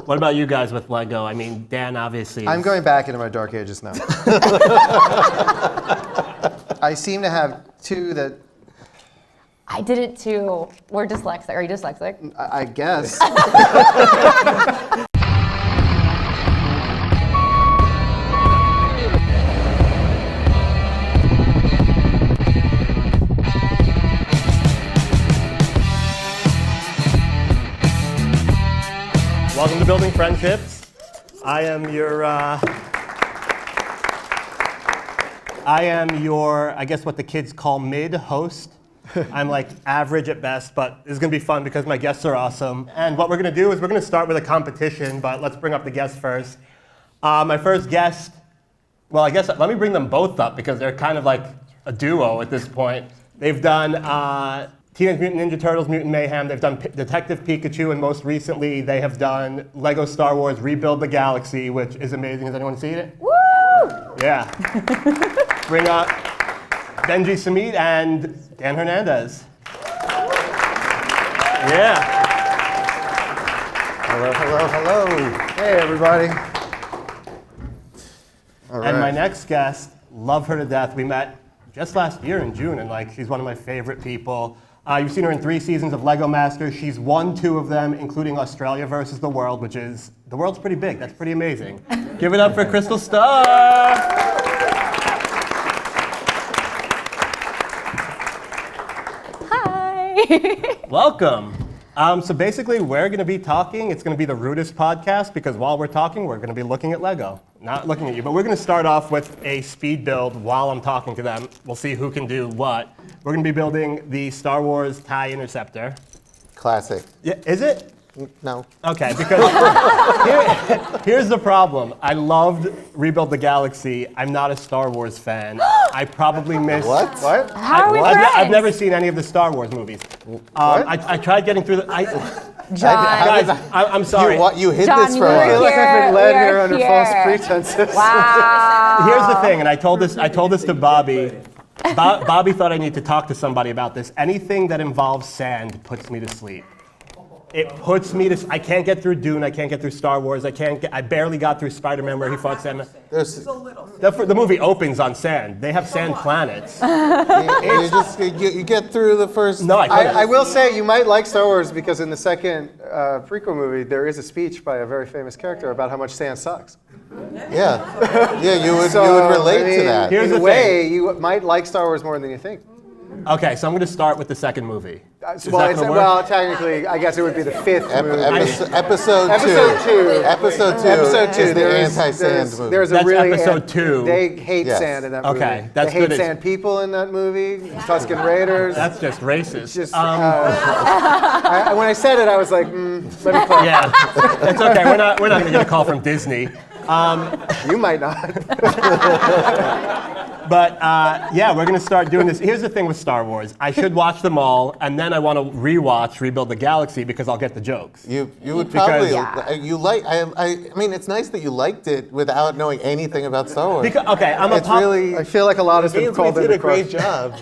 What about you guys with Lego? I mean, Dan obviously. I'm going back into my dark ages now. I seem to have two that. I did it too. We're dyslexic. Are you dyslexic? I guess. Welcome to Building Friendships. I am your, I guess what the kids call mid-host. I'm like average at best, but this is gonna be fun because my guests are awesome. And what we're gonna do is we're gonna start with a competition, but let's bring up the guests first. My first guest, well, I guess let me bring them both up because they're kind of like a duo at this point. They've done Teenage Mutant Ninja Turtles, Mutant Mayhem. They've done Detective Pikachu, and most recently they have done Lego Star Wars Rebuild the Galaxy, which is amazing. Has anyone seen it? Woo! Yeah. Bring up Benji Samit and Dan Hernandez. Yeah. Hello, hello, hello. Hey, everybody. All right. And my next guest, love her to death. We met just last year in June, and like she's one of my favorite people. You've seen her in 3 seasons of Lego Masters. She's won 2 of them, including Australia versus the World, which is, the world's pretty big. That's pretty amazing. Give it up for Krystle Starr. Hi. Welcome. So basically, we're going to be talking. It's going to be the rudest podcast because while we're talking, we're going to be looking at Lego. Not looking at you, but we're going to start off with a speed build while I'm talking to them. We'll see who can do what. We're going to be building the Star Wars TIE Interceptor. Classic. Yeah, is it? No. Okay, because here's the problem. I loved Rebuild the Galaxy. I'm not a Star Wars fan. I probably missed. What? What? How are we friends? I've never seen any of the Star Wars movies. I tried getting through the. John. Guys, I'm sorry. You hid John, this you for were us. I feel like I've been led We are here under here. false pretenses. Wow. Here's the thing, and I told this to Bobby. Bobby thought I need to talk to somebody about this. Anything that involves sand puts me to sleep. It puts me to. I can't get through Dune. I can't get through Star Wars. I barely got through Spider-Man where he fought Sandman. The movie opens on sand. They have sand planets. You get through the first. No, I couldn't. I will say you might like Star Wars because in the second prequel movie there is a speech by a very famous character about how much sand sucks. Yeah, you would relate to that. Here's in a the way, thing. you might like Star Wars more than you think. Okay, so I'm going to start with the second movie. Is that gonna work? Well, technically, I guess it would be the 5th movie. Episode 2. Episode 2 is the anti-sand movie. There's a That's really episode 2. They hate Yes. sand in that movie. Okay, that's they hate good. sand people in that movie. Tusken Raiders. That's just racist. It's just, when I said it, I was like, let me clarify. Yeah, it's okay. We're not going to get a call from Disney. You might not. But yeah, we're going to start doing this. Here's the thing with Star Wars. I should watch them all, and then I want to rewatch Rebuild the Galaxy because I'll get the jokes. You would probably Yeah. you like. I mean, it's nice that you liked it without knowing anything about Star Wars. Because, okay, I'm a It's pop. really. I feel like a lot has been called did into a great question. job.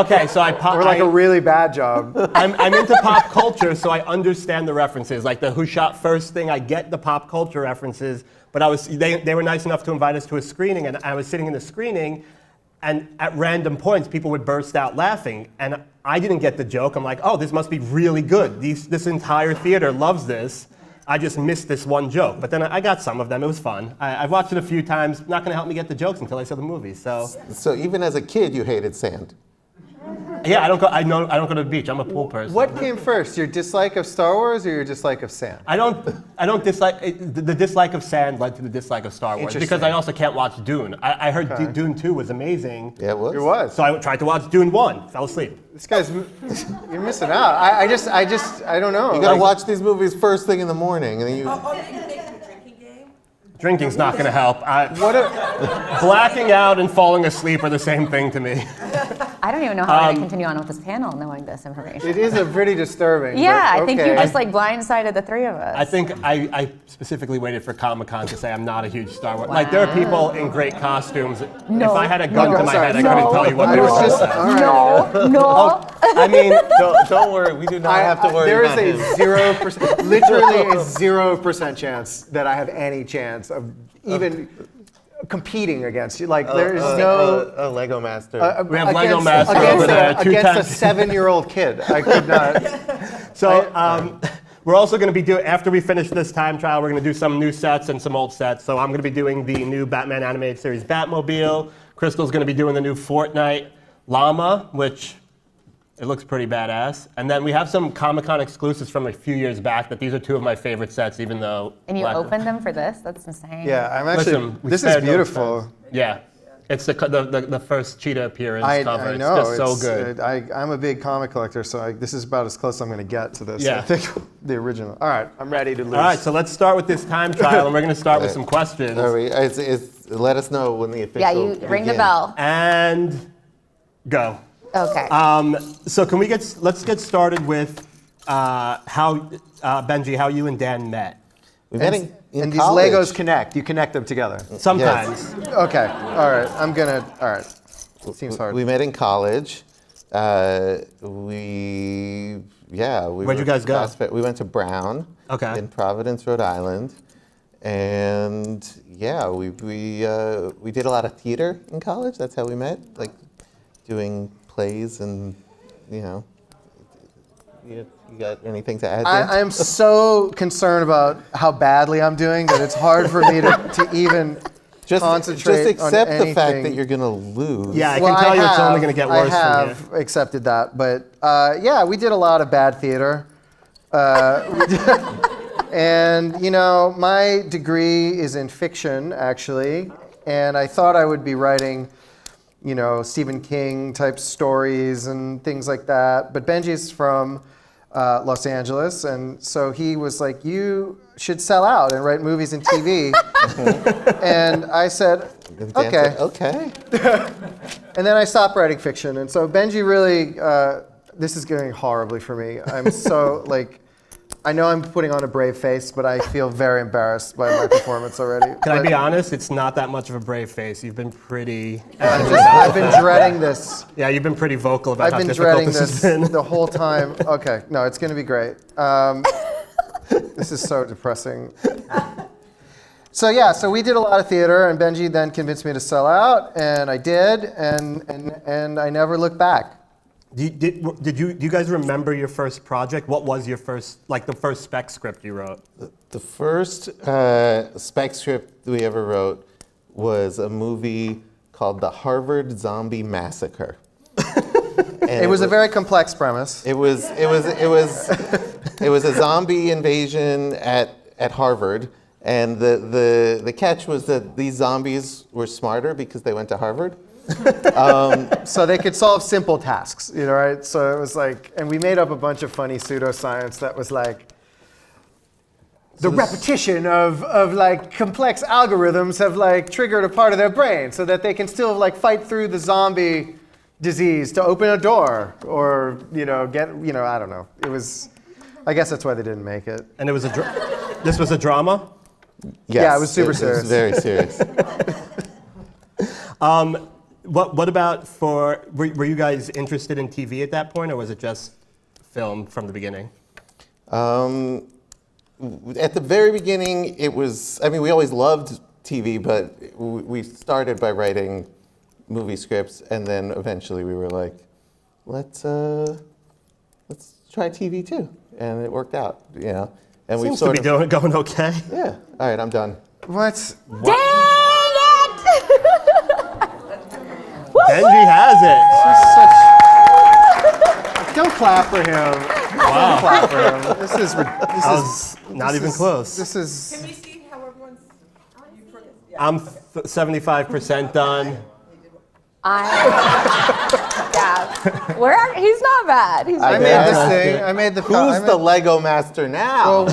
Okay, so I pop. Or like a really bad job. I'm into pop culture, so I understand the references. Like the Who Shot First thing, I get the pop culture references. But they were nice enough to invite us to a screening, and I was sitting in the screening, and at random points, people would burst out laughing, and I didn't get the joke. I'm like, oh, this must be really good. This entire theater loves this. I just missed this one joke. But then I got some of them. It was fun. I've watched it a few times. Not going to help me get the jokes until I saw the movie. So even as a kid, you hated sand. yeah, I don't go to the beach. I'm a pool person. What came first, your dislike of Star Wars or your dislike of sand? I don't dislike the dislike of sand led to the dislike of Star Wars because I also can't watch Dune. I heard Dune 2 was amazing. Yeah, it was. It was. So I tried to watch Dune 1, fell asleep. This guy's, you're missing out. I don't know. You gotta watch these movies first thing in the morning, and then you. Oh, you're gonna make it a drinking game? Drinking's not going to help. Blacking out and falling asleep are the same thing to me. I don't even know how we're going to continue on with this panel knowing this information. It is a pretty disturbing. Yeah, but I think okay. you just like blindsided the three of us. I think I specifically waited for Comic-Con to say I'm not a huge Star Wars. Like, there are people in great costumes. No. If I had a gun No, to my sorry. head, I couldn't No. tell you what I they were was just. saying. All right. No. I mean, Don't worry, we do not have to worry There about is him. a 0%, literally a 0% chance that I have any chance of even competing against you. Like there is no. A Lego Master. we have Lego Master over there. Against a 7-year-old kid. I could not. So we're also going to be doing, after we finish this time trial, we're going to do some new sets and some old sets. So I'm going to be doing the new Batman animated series Batmobile. Krystle's going to be doing the new Fortnite Llama, which it looks pretty badass. And then we have some Comic-Con exclusives from a few years back that these are two of my favorite sets, even though... And you Black- opened them for this? That's insane. Yeah, I'm actually. Listen, we this is spared no beautiful. expense. Yeah. It's the first Cheetah appearance cover. I know. It's just so good. I'm a big comic collector, so this is about as close as I'm going to get to this. Yeah. I think the original. All right, I'm ready to lose. All right, so let's start with this time trial, and we're going to start with some questions. All right, let us know when the official. Yeah, you ring the begins. bell. And go. Okay. So can we let's get started with how Benji, how you and Dan met. We met in And these college. Legos connect. You connect them together. Sometimes. Okay. All right. I'm gonna. All right. Seems hard. We met in college. Where'd you guys go? We went to Brown. Okay. In Providence, Rhode Island, and yeah, we did a lot of theater in college. That's how we met, like doing plays and you got anything to add? I am so concerned about how badly I'm doing that it's hard for me to even concentrate just accept on the fact anything. that you're gonna lose. Yeah, I can tell you it's only going to get worse I from have accepted that, but yeah, we did a lot of bad theater. And my degree is in fiction, actually, and I thought I would be writing, Stephen King type stories and things like that. But Benji's from Los Angeles, and so he was like, "You should sell out and write movies and TV." And I said, And Dan "Okay." said, okay. And then I stopped writing fiction. And so Benji really, this is going horribly for me. I'm so I know I'm putting on a brave face, but I feel very embarrassed by my performance already. Can I But be honest? It's not that much of a brave face. You've been pretty... I've been dreading this. Yeah, you've been pretty vocal about how I've been difficult dreading this has this been. the whole time. Okay, no, it's going to be great. This is so depressing. So yeah, so we did a lot of theater, and Benji then convinced me to sell out, and I did, and I never looked back. Do you guys remember your first project? What was your first, the first spec script you wrote? The first spec script we ever wrote was a movie called The Harvard Zombie Massacre. And It was a very complex premise. It was a zombie invasion at Harvard, and the catch was that these zombies were smarter because they went to Harvard. So they could solve simple tasks, right? So it was and we made up a bunch of funny pseudoscience that was the repetition of complex algorithms have triggered a part of their brain so that they can still fight through the zombie disease to open a door or get I don't know. It was, I guess that's why they didn't make it. And it was this was a drama? Yes, Yeah, it was super It serious. was very serious. What about were you guys interested in TV at that point, or was it just film from the beginning? At the very beginning, it was. I mean, we always loved TV, but we started by writing movie scripts, and then eventually we were like, let's try TV too, and it worked out, And we Seems to be going okay. Yeah. All right, I'm done. What? Dang it! Benji has it. Don't clap for him. Wow. Don't clap for him. This is I was not even close. This is. Can we see how everyone's? I'm 75% done. He's not bad. He's I not made bad. this thing. I made the. Who's the Lego master now?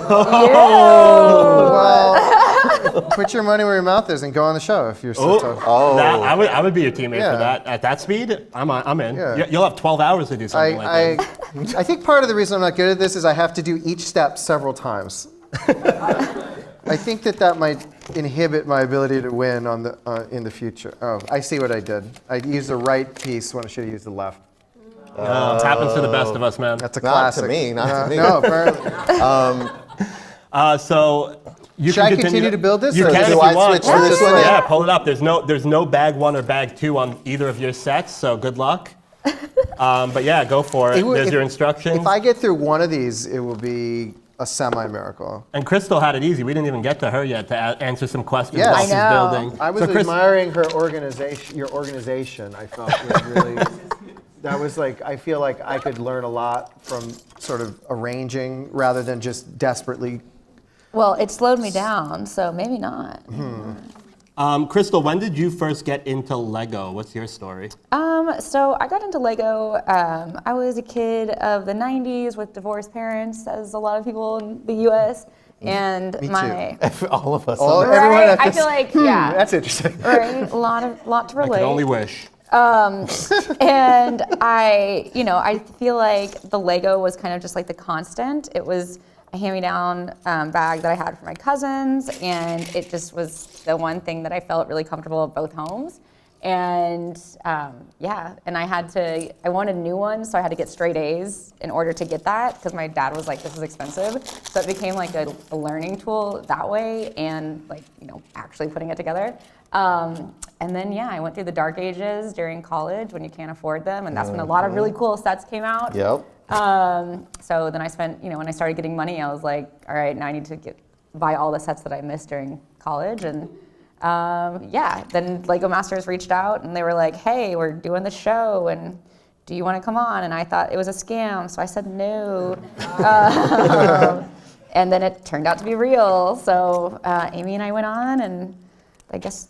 Well, Put your money where your mouth is and go on the show if you're so tough. Oh, I would be your teammate Yeah. for that. At that speed, I'm in. Yeah. You'll have 12 hours to do something like that. I think part of the reason I'm not good at this is I have to do each step several times. I think that might inhibit my ability to win on the in the future. Oh, I see what I did. I used the right piece when I should have used the left. It happens to the best of us, man. That's a not classic. to me, not to me. No, apparently. So you Should I can continue to build this, You or can do if you I want. switch to this one? Yeah, pull it up. There's no bag 1 or bag 2 on either of your sets, so good luck. But yeah, go for it. There's your instructions. If I get through one of these, it will be a semi-miracle. And Krystle had it easy. We didn't even get to her yet to answer some questions Yes. while I she's know. building. I was So Chris- admiring her organization, your organization. I felt was really, that was like, I feel like I could learn a lot from sort of arranging rather than just desperately. Well, it slowed me down, so maybe not. Krystle, when did you first get into Lego? What's your story? So I got into Lego. I was a kid of the 90s with divorced parents, as a lot of people in the U.S. And Me my All of us. All- on right, everyone at I this- feel like yeah, That's interesting. right, a lot to I relate. can only wish. And I feel like the Lego was kind of just like the constant. It was a hand-me-down bag that I had for my cousins, and it just was the one thing that I felt really comfortable at both homes. And and I wanted new ones, so I had to get straight A's in order to get that, because my dad was like, this is expensive. So it became like a learning tool that way, and like, actually putting it together. And then, I went through the dark ages during college when you can't afford them, and that's when a lot of really cool sets came out. Yep. So then I spent, when I started getting money, I was like, all right, now I need to buy all the sets that I missed during college. And then Lego Masters reached out and they were like, hey, we're doing the show, and do you want to come on? And I thought it was a scam, so I said no. And then it turned out to be real. So Amy and I went on, and I guess,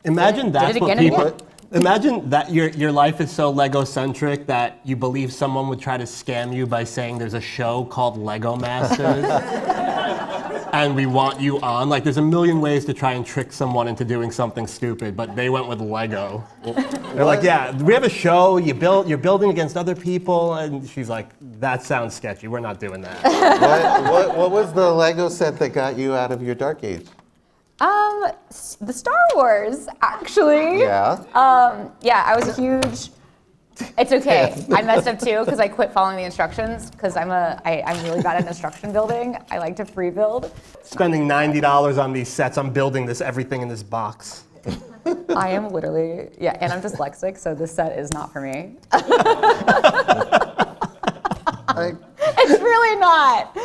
Imagine did that's it what again and people. again. Imagine that your life is so Lego-centric that you believe someone would try to scam you by saying there's a show called Lego Masters and we want you on. Like, there's a million ways to try and trick someone into doing something stupid, but they went with Lego. They're like, yeah, we have a show, you're building against other people, and she's like, that sounds sketchy, we're not doing that. What was the Lego set that got you out of your dark age? The Star Wars, actually. Yeah. I was a huge. It's okay. I messed up too because I quit following the instructions because I'm really bad at instruction building. I like to free build. Spending $90 on these sets, I'm building everything in this box. I am literally and I'm dyslexic, so this set is not for me. It's really not.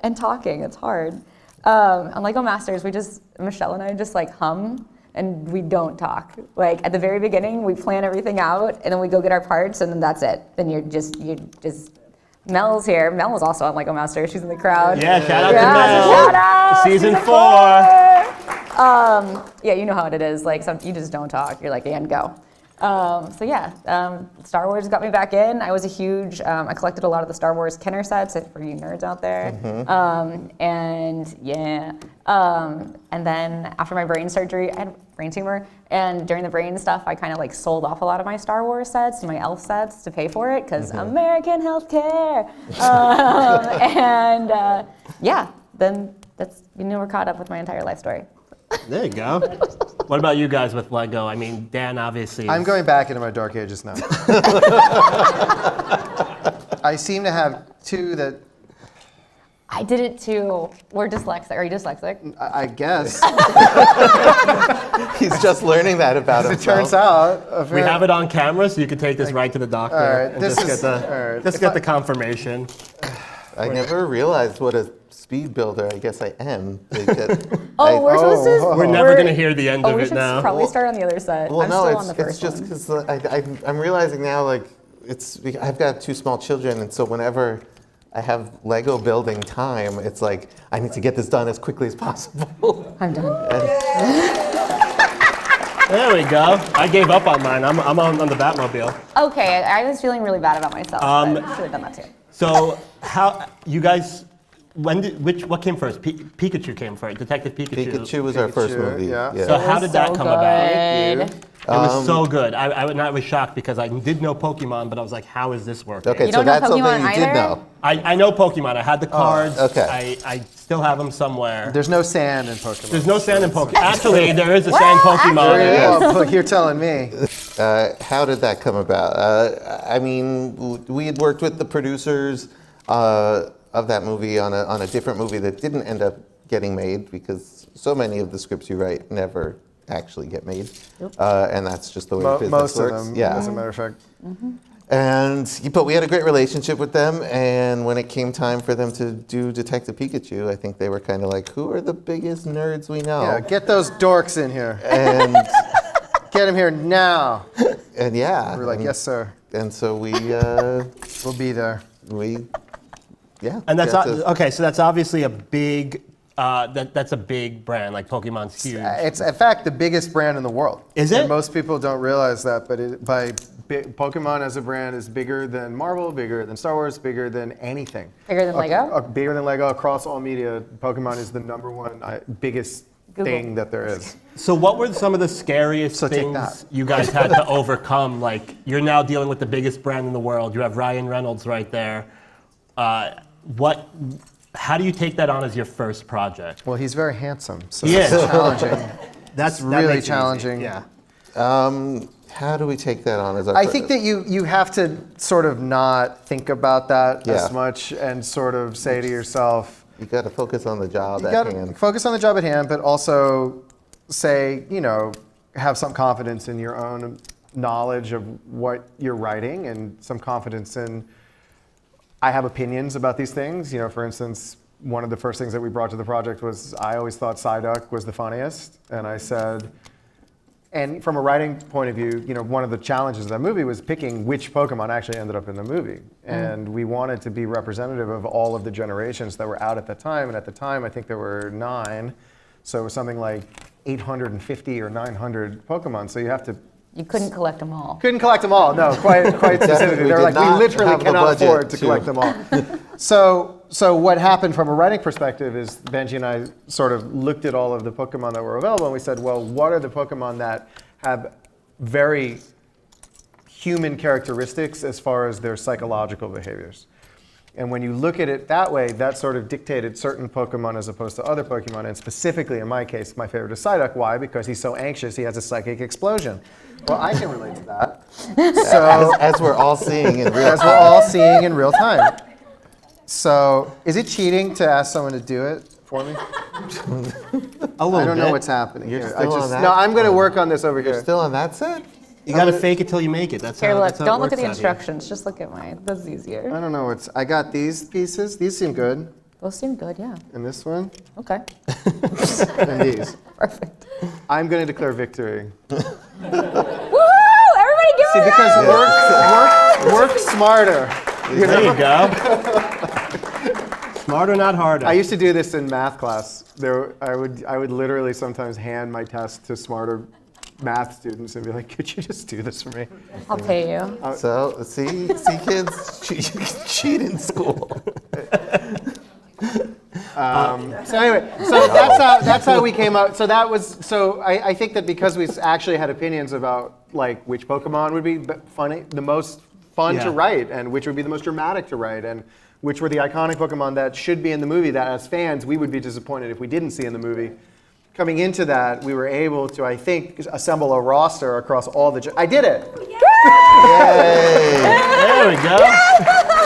And talking, it's hard. On Lego Masters, Michelle and I just like hum and we don't talk. Like at the very beginning, we plan everything out and then we go get our parts and then that's it. Then you're just, Mel's here. Mel was also on Lego Masters. She's in the crowd. Yeah, shout out to Yeah, Mel. shout out. Season 4. You know how it is. Like you just don't talk. You're like, and go. Star Wars got me back in. I was a huge, I collected a lot of the Star Wars Kenner sets for you nerds out there. And then after my brain surgery, I had a brain tumor. And during the brain stuff, I kind of like sold off a lot of my Star Wars sets, my elf sets to pay for it because American healthcare. Then that's, we're caught up with my entire life story. There you go. What about you guys with Lego? I mean, Dan obviously. I'm going back into my dark ages now. I seem to have two that I did it too. We're dyslexic. Are you dyslexic? I guess. He's just learning that about As it himself. turns out. We have it on camera, so you can take this right to the doctor All right, and this just is- get all right. just If get I- the confirmation. I never realized what a speed builder. I guess I am. Like, We're supposed to. We're never going to hear the end of we it should now. probably start on the other side. Well, I'm no, still on the it's first just one. because I'm realizing now, like, I've got 2 small children, and so whenever I have Lego building time, it's like, I need to get this done as quickly as possible. I'm done. There we go. I gave up on mine. I'm on the Batmobile. Okay, I was feeling really bad about myself. But I should have done that too. So how you guys what came first? Pikachu came first. Detective Pikachu. Pikachu was our first Pikachu, movie. yeah. So how did that come about? Thank you. It was so good. I was shocked because I did know Pokemon, but I was like, how is this working? Okay, You so don't know that's something Pokemon you did either? know. I know Pokemon. I had the cards. okay. I still have them somewhere. There's no sand in Pokemon. There's no sand in Pokemon. Actually, there is a sand Pokemon. Oh, you're telling me. How did that come about? I mean, we had worked with the producers of that movie on a different movie that didn't end up getting made because so many of the scripts you write never actually get made, and that's just the way business Most works. of them, yeah. as a matter of fact. But we had a great relationship with them, and when it came time for them to do Detective Pikachu, I think they were kind of like, "Who are the biggest nerds we know?" Yeah, get those dorks in here. And Get them here now. and yeah, We're like, yes, sir. And so We'll be there. yeah. And that's got to- okay. So that's obviously a big. That's a big brand. Like Pokemon's huge. It's in fact the biggest brand in the world. Is it? And most people don't realize that, but Pokemon as a brand is bigger than Marvel, bigger than Star Wars, bigger than anything. Bigger than Lego? Bigger than Lego across all media. Pokemon is the number one biggest thing that there is. So what were some of the scariest So take that. things you guys had to overcome? Like you're now dealing with the biggest brand in the world. You have Ryan Reynolds right there. How do you take that on as your first project? Well, he's very handsome, so He it's is. challenging. That really makes it easy. challenging. Yeah. How do we take that on as our? I think that you have to sort of not think about that Yeah. as much and sort of say to yourself, You got to focus on the job you at got to hand. focus on the job at hand, but also say, have some confidence in your own knowledge of what you're writing and some confidence in, I have opinions about these things. For instance, one of the first things that we brought to the project was I always thought Psyduck was the funniest. And I said, and from a writing point of view, one of the challenges of that movie was picking which Pokemon actually ended up in the movie. And we wanted to be representative of all of the generations that were out at the time. And at the time, I think there were 9. So it was something like 850 or 900 Pokemon. So You couldn't collect them all. couldn't collect them all. No, quite specifically. We They were did like, we not literally have the cannot budget afford to to- collect them all. So what happened from a writing perspective is Benji and I sort of looked at all of the Pokemon that were available and we said, well, what are the Pokemon that have very human characteristics as far as their psychological behaviors? And when you look at it that way, that sort of dictated certain Pokemon as opposed to other Pokemon. And specifically, in my case, my favorite is Psyduck. Why? Because he's so anxious, he has a psychic explosion. Well, I can relate to that. So, As we're all seeing in real as we're all seeing in real time. So, is it cheating to ask someone to do it for me? A little I don't know bit. what's happening You're here. still on that? No, I'm going to work on this over You're here. still on that set? You got to fake it till you make it. That's Here, how. look. that's how it Don't look at works the out here. instructions. Just look at mine. That's easier. I don't know what's. I got these pieces. These seem good. Those seem good, yeah. And this one. Okay. And these. Perfect. I'm going to declare victory. Woohoo! Everybody give See, it because up! work smarter. There you go. Smarter, not harder. I used to do this in math class. I would literally sometimes hand my test to smarter math students and be like, could you just do this for me? I'll pay you. So, see kids, cheat in school. So anyway, so that's how we came out. So I think that because we actually had opinions about like which Pokemon would be the most fun to Yeah. write, and which would be the most dramatic to write, and which were the iconic Pokemon that should be in the movie that as fans we would be disappointed if we didn't see in the movie. Coming into that, we were able to, I think, assemble a roster across all the. I did it. There we go.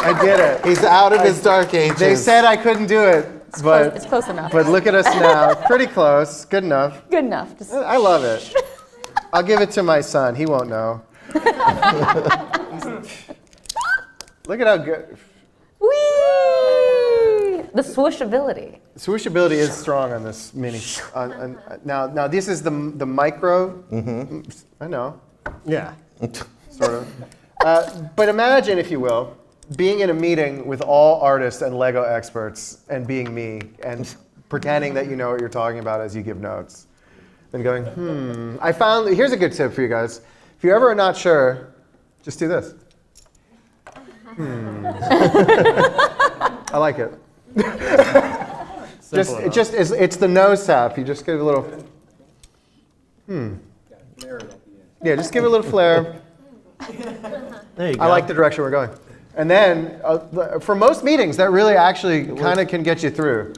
I did it. He's out of his dark ages. They said I couldn't do it, but It's close enough. but look at us now. Pretty close. Good enough. Good enough. Just I love it. I'll give it to my son. He won't know. Look at how good. whee! The swooshability. Swooshability is strong on this mini. Now this is the micro. I know, Yeah. sort of. But imagine, if you will, being in a meeting with all artists and Lego experts and being me and pretending that you know what you're talking about as you give notes. And going, here's a good tip for you guys. If you ever are not sure, just do this. I like it. It's the nose tap. You just give a little. Yeah, just give it a little flair. There you go. I like the direction we're going. And then, for most meetings, that really actually kind of can get you through.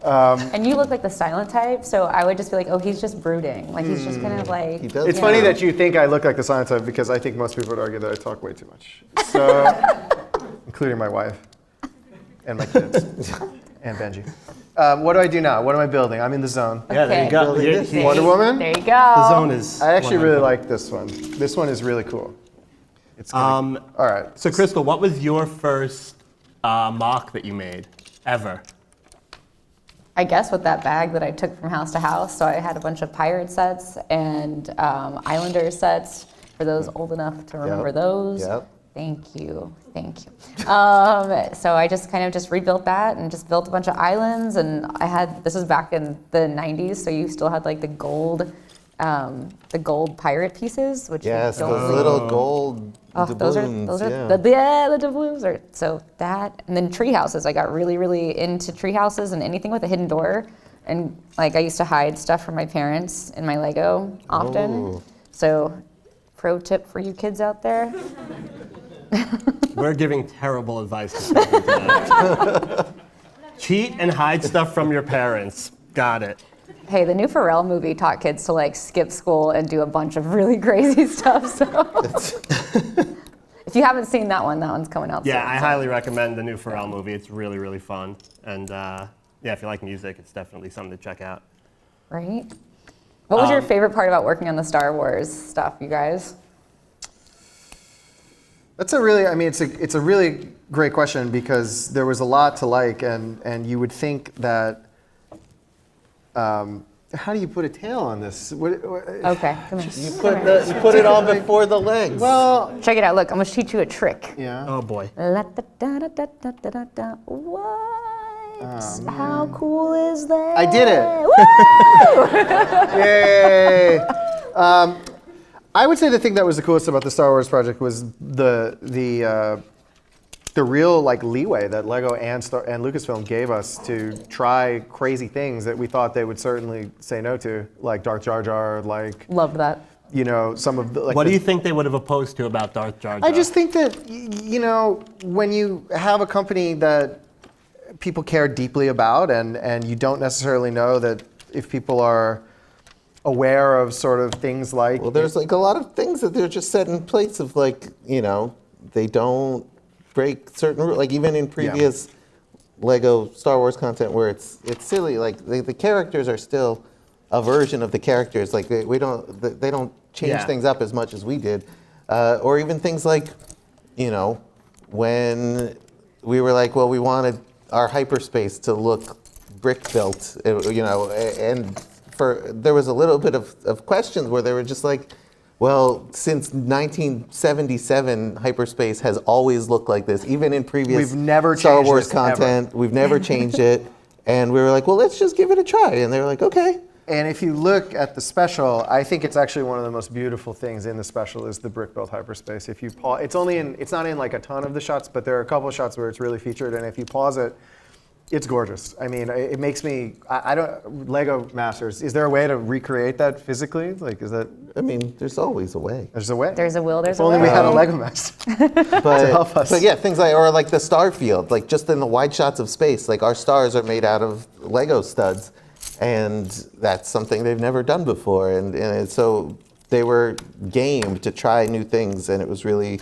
And you look like the silent type, so I would just be like, oh, he's just brooding. Like, he's just kind of like... He does. It's funny that you think I look like the silent type because I think most people would argue that I talk way too much. So, including my wife and my kids and Benji. What do I do now? What am I building? I'm in the zone. Yeah, there you go. Okay. Wonder Woman? There you go. The zone is. I actually 100. really like this one. This one is really cool. It's gonna, all right. So, Krystle, what was your first mock that you made ever? I guess with that bag that I took from house to house. So I had a bunch of pirate sets and Islander sets for those old enough to remember those. Yep. Thank you. So I just kind of just rebuilt that and just built a bunch of islands. And I had, this was back in the 90s, so you still had like the gold pirate pieces, which Yes, you don't those see. little gold Those are yeah. the doubloons are so that, and then tree houses. I got really into tree houses and anything with a hidden door, and like I used to hide stuff from my parents in my Lego often. Oh. So, pro tip for you kids out there: We're giving terrible advice to children today. Cheat and hide stuff from your parents. Got it. hey, the new Pharrell movie taught kids to like skip school and do a bunch of really crazy stuff. So, if you haven't seen that one's coming out soon. Yeah, I highly recommend the new Pharrell movie. It's really fun. And yeah, if you like music, it's definitely something to check out. Right? What was your favorite part about working on the Star Wars stuff, you guys? That's a really, it's a really great question because there was a lot to like, and you would think that, how do you put a tail on this? Okay, come here. You put it on before the legs. Well, Check it out. Look, I'm gonna teach you a trick. yeah. Oh boy. La-da-da-da-da-da-da-da. What? How cool is that? I did it. Yay! I would say the thing that was the coolest about the Star Wars project was the real like leeway that Lego and Lucasfilm gave us to try crazy things that we thought they would certainly say no to, like Darth Jar Jar, like Loved that. some of the. Like What do you think they would have opposed to about Darth Jar Jar? I just think that when you have a company that people care deeply about, and you don't necessarily know that if people are aware of sort of things like. Well, there's like a lot of things that they're just set in place of like, they don't break certain rules. Like even in previous Lego Star Wars content where it's silly, like the characters are still a version of the characters. Like they don't change things up as much as we did. Or even things like, when we were like, well, we wanted our hyperspace to look brick built, and there was a little bit of questions where they were just like, well, since 1977, hyperspace has always looked like this, even in previous We've never Star changed Wars this, ever. content. We've never changed it. And we were like, well, let's just give it a try. And they were like, okay. And if you look at the special, I think it's actually one of the most beautiful things in the special is the brick built hyperspace. If you pause, it's not in like a ton of the shots, but there are a couple of shots where it's really featured. And if you pause it, it's gorgeous. I mean, it makes me. I don't. Lego Masters. Is there a way to recreate that physically? Like, is that? I mean, there's always a way. There's a way. There's a will, there's If a only way. we had a Lego Master to help us. But yeah, things like, or like the star field, like just in the wide shots of space, like our stars are made out of Lego studs. And that's something they've never done before. And so they were game to try new things. And it was really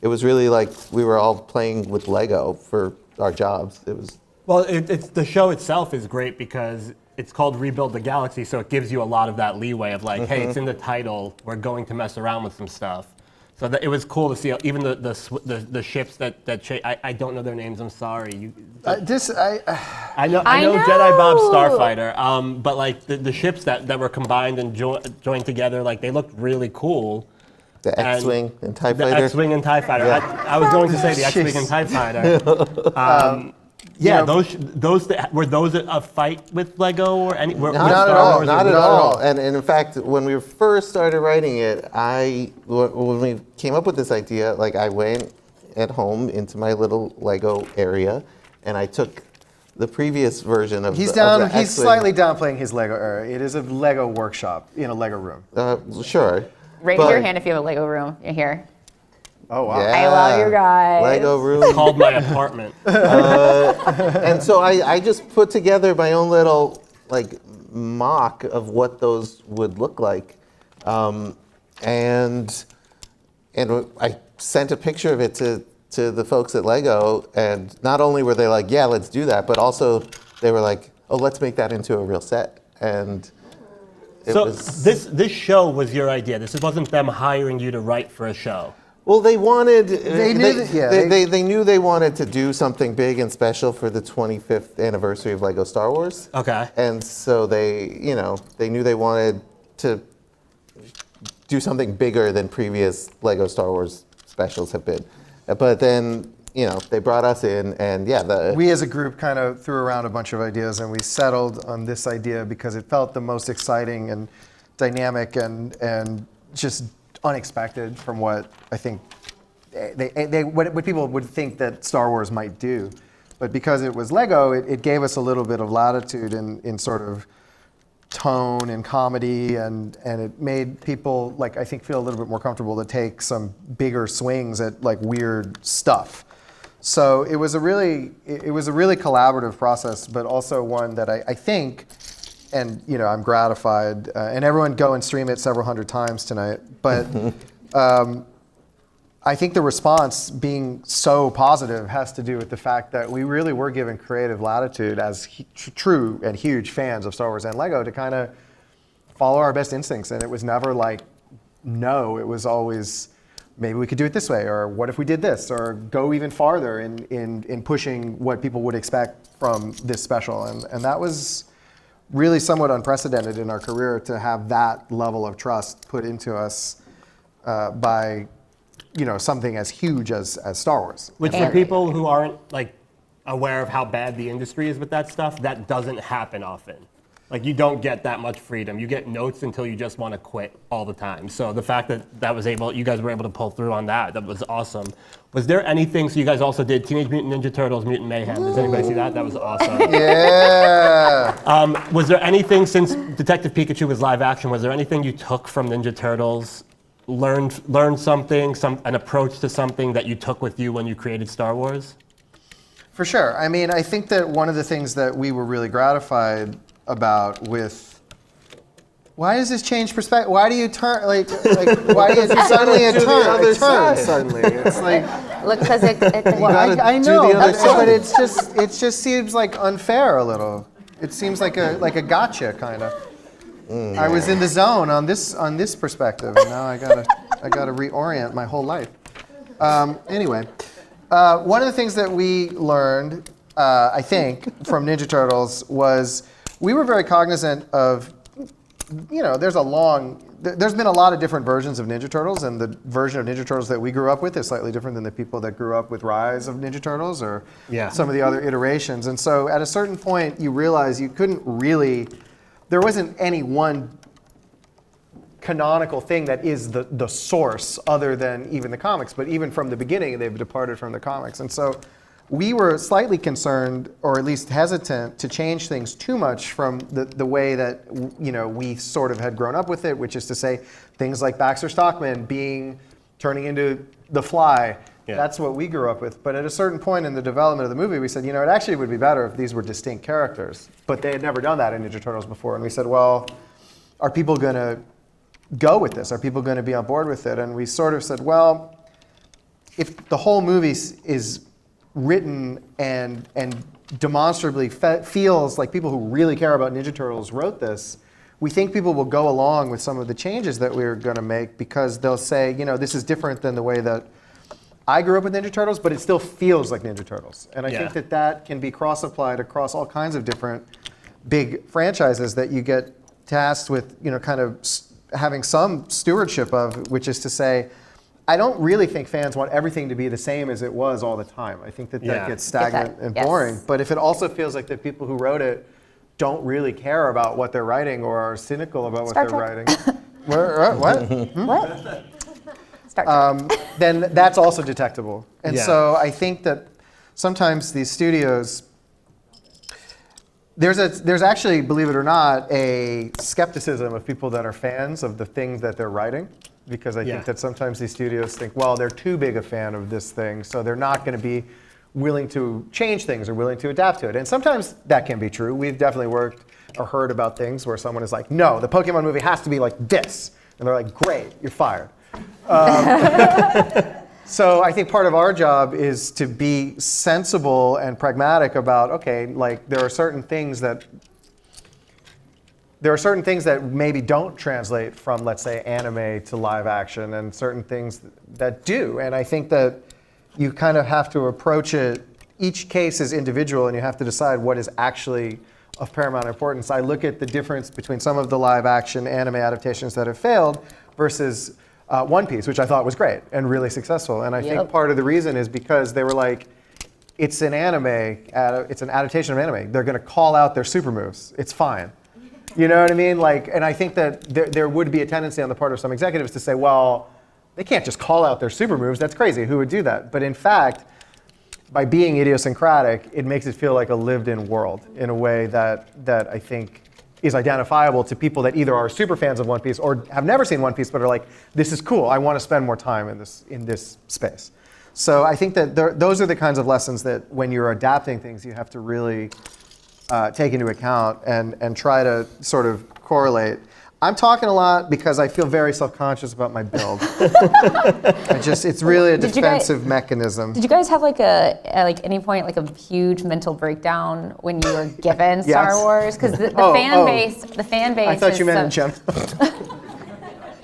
like we were all playing with Lego for our jobs. It was. Well, it's the show itself is great because it's called Rebuild the Galaxy, so it gives you a lot of that leeway of like, hey, it's in the title, we're going to mess around with some stuff. So it was cool to see even the ships that I don't know their names. I'm sorry. I know Jedi Bob Starfighter, but like the ships that were combined and joined together, like they looked really cool. The X-Wing and TIE The Fighter. X-Wing and TIE Fighter. Yeah. I was going to say the X-Wing and TIE Fighter. Yeah, those were those a fight with Lego or any? Not at all. Not at all. And in fact, when we first started writing it, when we came up with this idea, like I went at home into my little Lego area, and I took the previous version of He's the He's X-Wing. slightly downplaying his Lego era. It is a Lego workshop in a Lego room. Sure. Raise But- your hand if you have a Lego room. You're here. Oh wow. Yeah. I love you guys. Lego room. Called my apartment. And so I just put together my own little like mock of what those would look like, and I sent a picture of it to the folks at Lego, and not only were they like, yeah, let's do that, but also they were like, oh, let's make that into a real set. And it So was this show was your idea. This wasn't them hiring you to write for a show. well, they wanted They knew that- yeah, they knew they wanted to do something big and special for the 25th anniversary of Lego Star Wars. Okay. And so they knew they wanted to do something bigger than previous Lego Star Wars specials have been. But then, they brought us in, and yeah, We as a group kind of threw around a bunch of ideas, and we settled on this idea because it felt the most exciting and dynamic and just unexpected from what I think what people would think that Star Wars might do. But because it was Lego, it gave us a little bit of latitude in sort of tone and comedy, and it made people, like, I think, feel a little bit more comfortable to take some bigger swings at like weird stuff. So it was a really collaborative process, but also one that I think, and I'm gratified, and everyone go and stream it several hundred times tonight, but I think the response being so positive has to do with the fact that we really were given creative latitude as true and huge fans of Star Wars and Lego to kind of follow our best instincts. And it was never like, no, it was always, maybe we could do it this way, or what if we did this, or go even farther in pushing what people would expect from this special. And that was really somewhat unprecedented in our career, to have that level of trust put into us by something as huge as Star Wars. Which for people who aren't like aware of how bad the industry is with that stuff, that doesn't happen often. Like, you don't get that much freedom. You get notes until you just want to quit all the time. So the fact that you guys were able to pull through on that was awesome. Was there anything, so you guys also did Teenage Mutant Ninja Turtles, Mutant Mayhem. Does anybody see that? That was awesome. Yeah. Was there anything, since Detective Pikachu was live action, was there anything you took from Ninja Turtles, learned something, an approach to something that you took with you when you created Star Wars? For sure. I mean, I think that one of the things that we were really gratified about with, why does this change perspective? Why do you turn, like why do you suddenly do the other side. suddenly? It's like, Look, because it gotta I do know, the other but side. it just seems like unfair a little. It seems like a gotcha kind of. I was in the zone on this perspective, and now I gotta reorient my whole life. Anyway, one of the things that we learned, I think, from Ninja Turtles was we were very cognizant of, there's been a lot of different versions of Ninja Turtles, and the version of Ninja Turtles that we grew up with is slightly different than the people that grew up with Rise of Ninja Turtles or some of the other iterations. And so at a certain point, you realize you couldn't really, there wasn't any one canonical thing that is the source other than even the comics, but even from the beginning, they've departed from the comics. And so we were slightly concerned, or at least hesitant, to change things too much from the way that we sort of had grown up with it, which is to say things like Baxter Stockman turning into the Fly. Yeah. That's what we grew up with. But at a certain point in the development of the movie, we said, it actually would be better if these were distinct characters. But they had never done that in Ninja Turtles before. And we said, well, are people going to go with this? Are people going to be on board with it? And we sort of said, well, if the whole movie is written and demonstrably feels like people who really care about Ninja Turtles wrote this, we think people will go along with some of the changes that we're going to make, because they'll say, this is different than the way that I grew up with Ninja Turtles, but it still feels like Ninja Turtles. And I think that can be cross-applied across all kinds of different big franchises that you get tasked with, kind of having some stewardship of, which is to say, I don't really think fans want everything to be the same as it was all the time. I think that gets stagnant and boring. But if it also feels like the people who wrote it don't really care about what they're writing, or are cynical about what they're writing. What? Then that's also detectable. And so I think that sometimes these studios there's actually, believe it or not, a skepticism of people that are fans of the things that they're writing, because I Yeah. think that sometimes these studios think, well, they're too big a fan of this thing, so they're not going to be willing to change things or willing to adapt to it. And sometimes that can be true. We've definitely worked or heard about things where someone is like, no, the Pokemon movie has to be like this. And they're like, great, you're fired. So I think part of our job is to be sensible and pragmatic about, okay, like there are certain things that maybe don't translate from, let's say, anime to live action, and certain things that do. And I think that you kind of have to approach it, each case is individual, and you have to decide what is actually of paramount importance. I look at the difference between some of the live action anime adaptations that have failed versus One Piece, which I thought was great and really successful. And I think part of the reason is because they were like, it's an anime, it's an adaptation of anime. They're going to call out their super moves. It's fine. You know what I mean? Like, and I think that there would be a tendency on the part of some executives to say, well, they can't just call out their super moves. That's crazy. Who would do that? But in fact, by being idiosyncratic, it makes it feel like a lived-in world in a way that I think is identifiable to people that either are super fans of One Piece or have never seen One Piece but are like, this is cool. I want to spend more time in this space. So I think that those are the kinds of lessons that when you're adapting things, you have to really take into account and try to sort of correlate. I'm talking a lot because I feel very self-conscious about my build. It's really a defensive mechanism. Did you guys have like at any point like a huge mental breakdown when you were given Star Wars? Because the fan base. I thought you meant in general.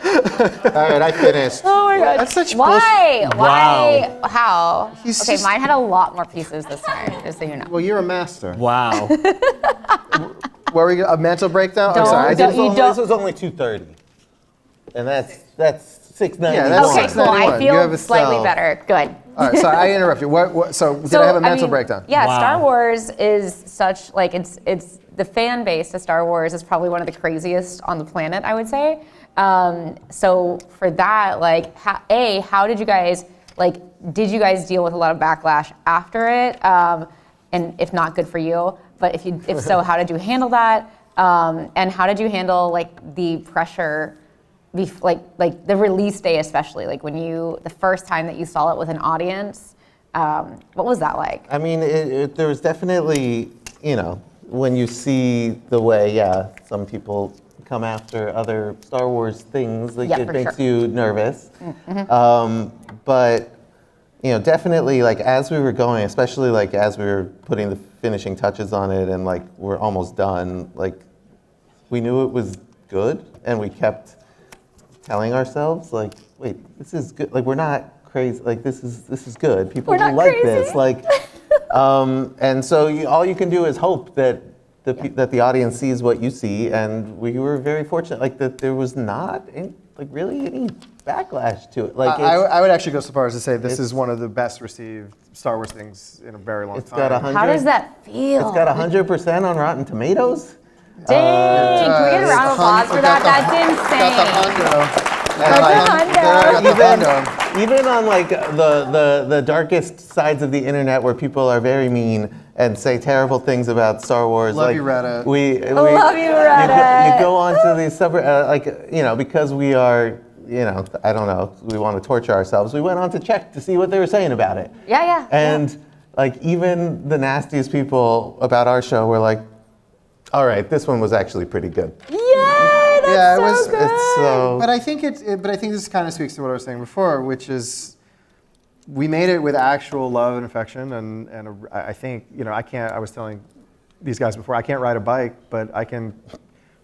All right, I finished. Oh my god. That's such Why? bullshit. Why? How? He's Okay, just- mine had a lot more pieces this time, just so you know. Well, you're a master. Wow. Were we a mental breakdown? I'm Don't- sorry. I don't- did. you This was only 2:30, and that's 6:90. Yeah, that's Okay, cool. I 691. You have feel a slightly cell. better. Good. All right, sorry, I interrupted you. So did I have a mental breakdown? Yeah, Wow. Star Wars is such like it's the fan base of Star Wars is probably one of the craziest on the planet, I would say. So for that, like, how did you guys did you guys deal with a lot of backlash after it? And if not, good for you. But if so, how did you handle that? And how did you handle like the pressure? Like the release day, especially like when the first time that you saw it with an audience, what was that like? I mean, there was definitely, when you see the way, some people come after other Star Wars things, like it for makes sure. you nervous. But definitely, like as we were going, especially like as we were putting the finishing touches on it, and like we're almost done, like we knew it was good, and we kept telling ourselves, like, wait, this is good. Like we're not crazy. Like this is good. People We're not like crazy. this. Like, and so all you can do is hope that the audience sees what you see, and we were very fortunate, like that there was not really any backlash to it. Like I would actually go so far as to say this is one of the best received Star Wars things in a very long it's time. got 100. How does that feel? It's got 100% on Rotten Tomatoes. Dang! Can we get a round of applause for that? That's insane. Even on like the darkest sides of the internet where people are very mean and say terrible things about Star Wars. Love like, you, Reddit. I love you, Reddit. You go on to these because we are, I don't know, we want to torture ourselves. We went on to check to see what they were saying about it. Yeah. And like even the nastiest people about our show were like, all right, this one was actually pretty good. Yeah, that's so good. It's so. But I think this kind of speaks to what I was saying before, which is we made it with actual love and affection, and I think I was telling these guys before, I can't ride a bike, but I can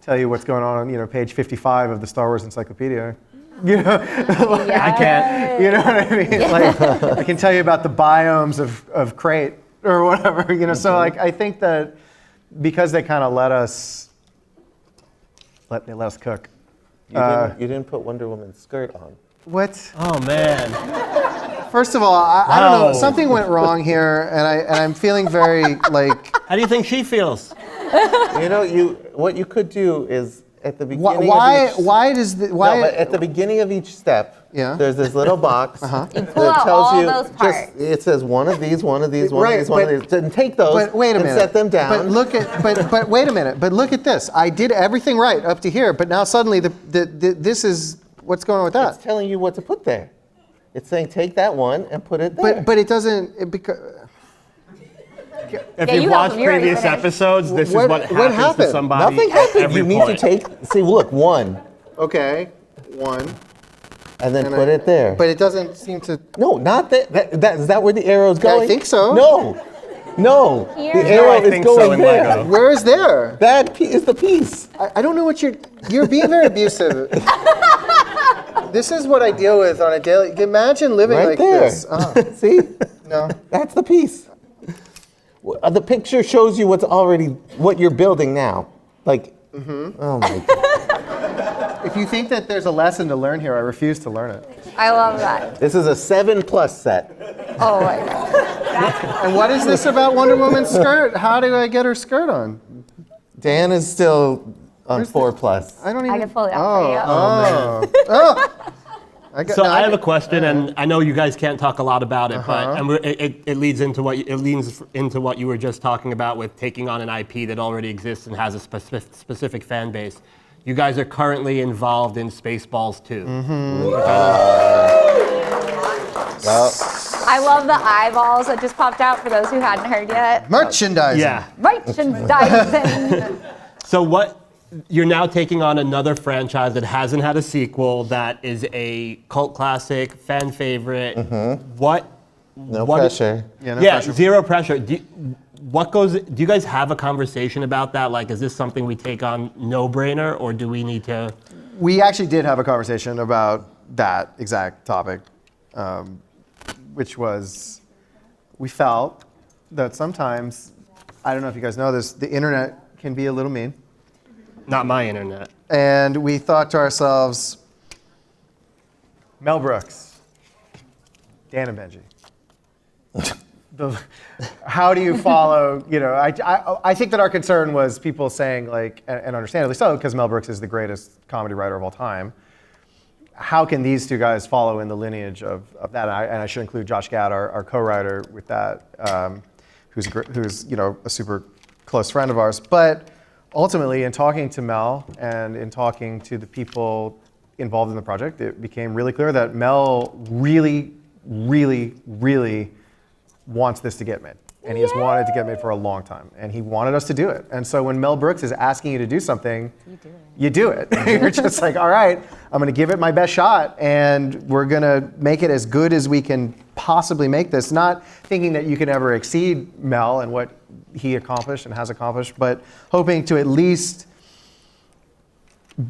tell you what's going on page 55 of the Star Wars Encyclopedia. I can't. You know what I mean? Like I can tell you about the biomes of Crate or whatever. So like I think that because they kind of let us cook. You didn't put Wonder Woman's skirt on. What? Oh man. First of all, I don't know. Wow. Something went wrong here, and I'm feeling very like. How do you think she feels? What you could do is at the beginning Why does the why? No, but at the beginning of each step, Yeah. there's this little box You that pull out tells all you those parts. it says one of these, one of these, one Right, of these, one but- of these, and take those But wait a and minute. set them down. But look at but wait a minute. But look at this. I did everything right up to here, but now suddenly this is what's going on with that. It's telling you what to put there. It's saying take that one and put it there. But it doesn't because If Yeah, you've you watched help. You're already previous finished. episodes, this What- is what what happens to happened? somebody Nothing at happened. every You need point. to take. See, look, one, okay, one. and then and put I- it there. But it doesn't seem to. no, not that. Is that where the arrow's going? I think so. No. Here. The No, arrow I is think so going in there. Lego. Where is there? That is the piece. I don't know what you're being very abusive. This is what I deal with on a daily. Imagine living Right like there. this. See, No. that's the piece. The picture shows you what you're building now. Like, oh my God. If you think that there's a lesson to learn here, I refuse to learn it. I love that. This is a 7+ set. Oh my God. And what is this about Wonder Woman's skirt? How do I get her skirt on? Dan is still on 4+. I don't even. I can pull it out for you. Oh. So I have a question, and I know you guys can't talk a lot about it, but it leads into what you were just talking about with taking on an IP that already exists and has a specific fan base. You guys are currently involved in Spaceballs 2. Well, I love the eyeballs that just popped out for those who hadn't heard yet. Merchandising. Yeah. Merchandising. So you're now taking on another franchise that hasn't had a sequel, that is a cult classic, fan favorite. no pressure. Yeah, no Yeah, pressure. zero pressure. Do you guys have a conversation about that? Like, is this something we take on no-brainer, or do we need to? We actually did have a conversation about that exact topic, which was we felt that sometimes, I don't know if you guys know this, the internet can be a little mean. Not my internet. And we thought to ourselves, Mel Brooks, Dan and Benji. How do you follow, I think that our concern was people saying, like, and understandably so, because Mel Brooks is the greatest comedy writer of all time. How can these two guys follow in the lineage of that? And I should include Josh Gad, our co-writer with that, who's a super close friend of ours. But ultimately, in talking to Mel and in talking to the people involved in the project, it became really clear that Mel really, really, really wants this to get made. And he has wanted to get made for a long time. And he wanted us to do it. And so when Mel Brooks is asking you to do something, you do it. You're just like, all right, I'm going to give it my best shot. And we're going to make it as good as we can possibly make this. Not thinking that you can ever exceed Mel and what he accomplished and has accomplished, but hoping to at least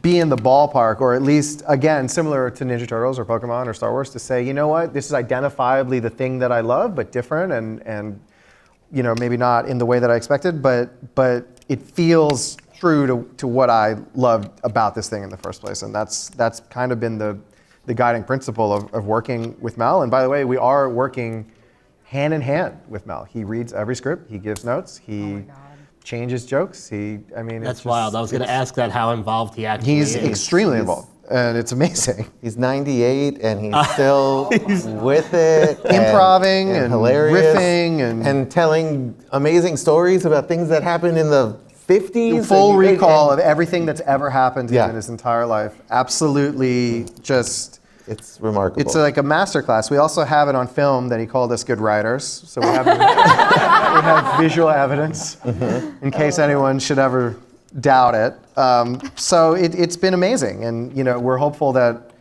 be in the ballpark, or at least, again, similar to Ninja Turtles or Pokemon or Star Wars, to say, you know what, this is identifiably the thing that I love, but different, and maybe not in the way that I expected, but it feels true to what I loved about this thing in the first place. And that's kind of been the guiding principle of working with Mel. And by the way, we are working hand in hand with Mel. He reads every script, he gives notes, he changes jokes. That's wild. I was going to ask that, how involved he actually He's is. extremely involved, and it's amazing. He's 98 and he's still with it. Improving and hilarious. riffing and telling amazing stories about things that happened in the 50s. full and- recall and- of everything that's ever happened to Yeah. him in his entire life. Absolutely just... It's remarkable. It's like a masterclass. We also have it on film that he called us good writers. So we have visual evidence in case anyone should ever doubt it. So it's been amazing. And, we're hopeful that,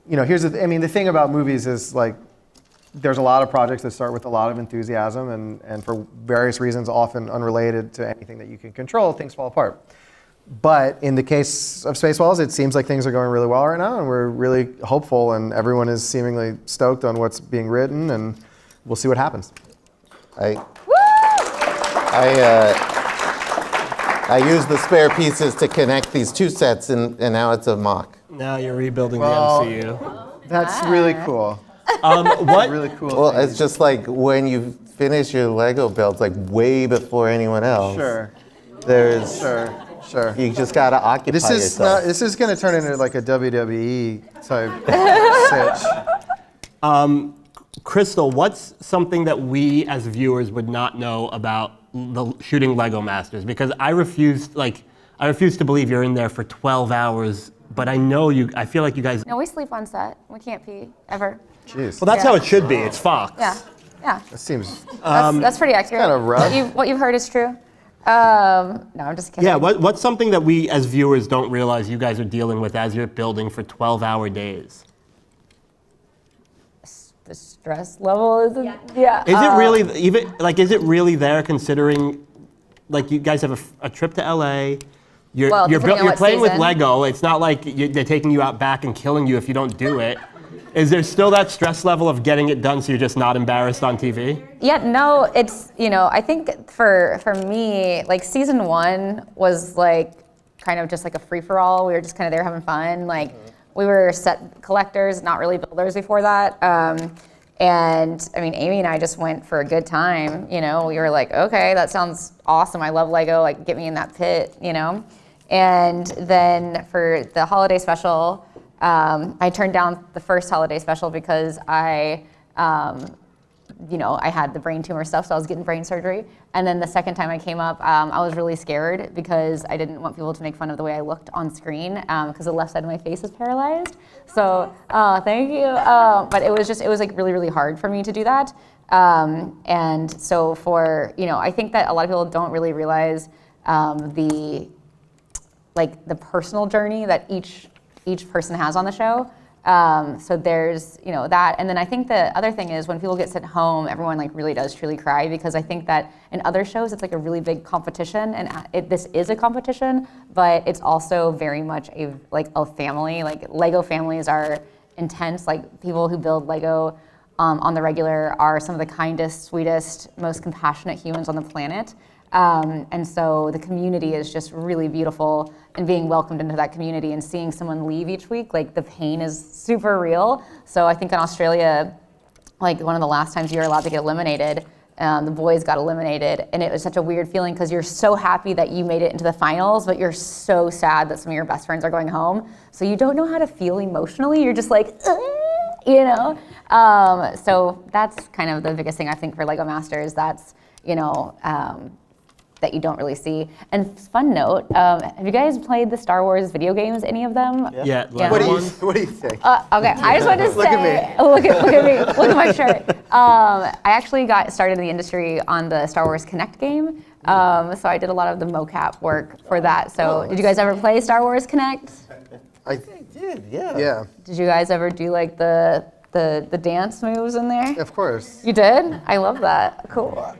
the thing about movies is, like, there's a lot of projects that start with a lot of enthusiasm and for various reasons, often unrelated to anything that you can control, things fall apart. But in the case of Spaceballs, it seems like things are going really well right now, and we're really hopeful, and everyone is seemingly stoked on what's being written, and we'll see what happens. I used the spare pieces to connect these two sets, and now it's a mock. Now you're rebuilding Well, the MCU. That's really cool. What? Really cool. Well, thing. it's just like when you finish your Lego builds, like way before anyone else. Sure. There's Sure. Sure. You just gotta occupy This is yourself. not. This is going to turn into like a WWE type sitch. Krystle, what's something that we as viewers would not know about shooting Lego Masters? Because I refuse to believe you're in there for 12 hours, but I feel like you guys, No, we sleep on set. We can't pee ever. Jeez. well, that's how it should be. It's Fox. Yeah, yeah. That seems. That's pretty accurate. kinda rough. What you've heard is true. No, I'm just kidding. Yeah, what's something that we as viewers don't realize you guys are dealing with as you're building for 12-hour days? The stress level is, yeah. Is it really is it really there considering, like, you guys have a trip to LA, you're Well, depending on what playing with season. Lego. It's not like they're taking you out back and killing you if you don't do it. Is there still that stress level of getting it done so you're just not embarrassed on TV? Yeah, no, it's, I think for me, like season 1 was like kind of just like a free-for-all. We were just kind of there having fun. Like we were set collectors, not really builders before that. And I mean, Amy and I just went for a good time. We were like, okay, that sounds awesome. I love Lego. Like, get me in that pit. And then for the holiday special, I turned down the first holiday special because I had the brain tumor stuff, so I was getting brain surgery. And then the second time I came up, I was really scared because I didn't want people to make fun of the way I looked on screen because the left side of my face is paralyzed. So thank you. But it was like really, really hard for me to do that. And so I think that a lot of people don't really realize the personal journey that each person has on the show. So there's, that. And then I think the other thing is when people get sent home, everyone really does truly cry because I think that in other shows, it's like a really big competition and this is a competition, but it's also very much a family. Like Lego families are intense. Like people who build Lego on the regular are some of the kindest, sweetest, most compassionate humans on the planet. And so the community is just really beautiful, and being welcomed into that community and seeing someone leave each week, the pain is super real. So I think in Australia, one of the last times you were allowed to get eliminated, the boys got eliminated, and it was such a weird feeling because you're so happy that you made it into the finals, but you're so sad that some of your best friends are going home. So you don't know how to feel emotionally. You're just like, so that's kind of the biggest thing I think for Lego Masters. That's, that you don't really see. And fun note, have you guys played the Star Wars video games, any of them? Yeah. What do you think? Okay, I just wanted to say, Look at me. Look at me, look at my shirt. I actually got started in the industry on the Star Wars Connect game. So I did a lot of the mocap work for that. So did you guys ever play Star Wars Connect? I did, yeah. Yeah, Did you guys ever do the dance moves in there? of course. You did? I love that. Cool.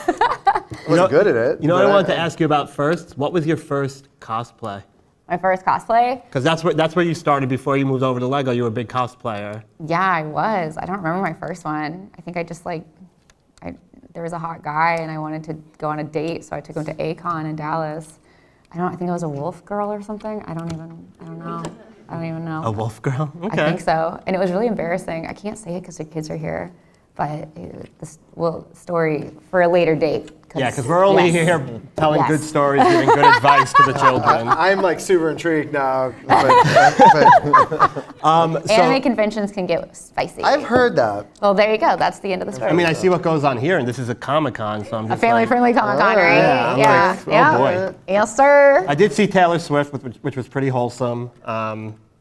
I wasn't good at it. You know what but I wanted to ask you about first? What was your first cosplay? My first cosplay? Because that's where you started before you moved over to Lego. You were a big cosplayer. Yeah, I was. I don't remember my first one. I think I just there was a hot guy and I wanted to go on a date, so I took him to A-Kon in Dallas. I think I was a wolf girl or something. I don't even know. A wolf girl? Okay. I think so. And it was really embarrassing. I can't say it because the kids are here, but story for a later date. Yeah, because we're only Yes. here telling Yes. good stories, giving good advice to the children. I'm super intrigued now. Anime conventions can get spicy. I've heard that. Well, there you go. That's the end of the story. I mean, I see what goes on here, and this is a Comic-Con, so I'm A just family-friendly Comic-Con, right? yeah, I'm like, oh boy. Yes, sir. I did see Taylor Swift, which was pretty wholesome.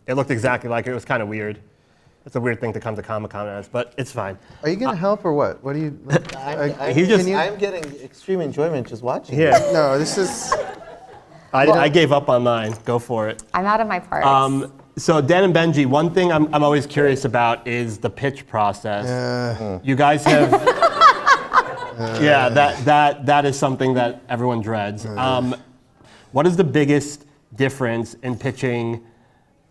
It looked exactly like it. It was kind of weird. It's a weird thing to come to Comic-Con as, but it's fine. Are you gonna help or what? What do you? I'm getting extreme enjoyment just watching. Yeah, No, this is. I gave up on mine. Go for it. I'm out of my parts. So Dan and Benji, one thing I'm always curious about is the pitch process. You guys have, yeah, that is something that everyone dreads. What is the biggest difference in pitching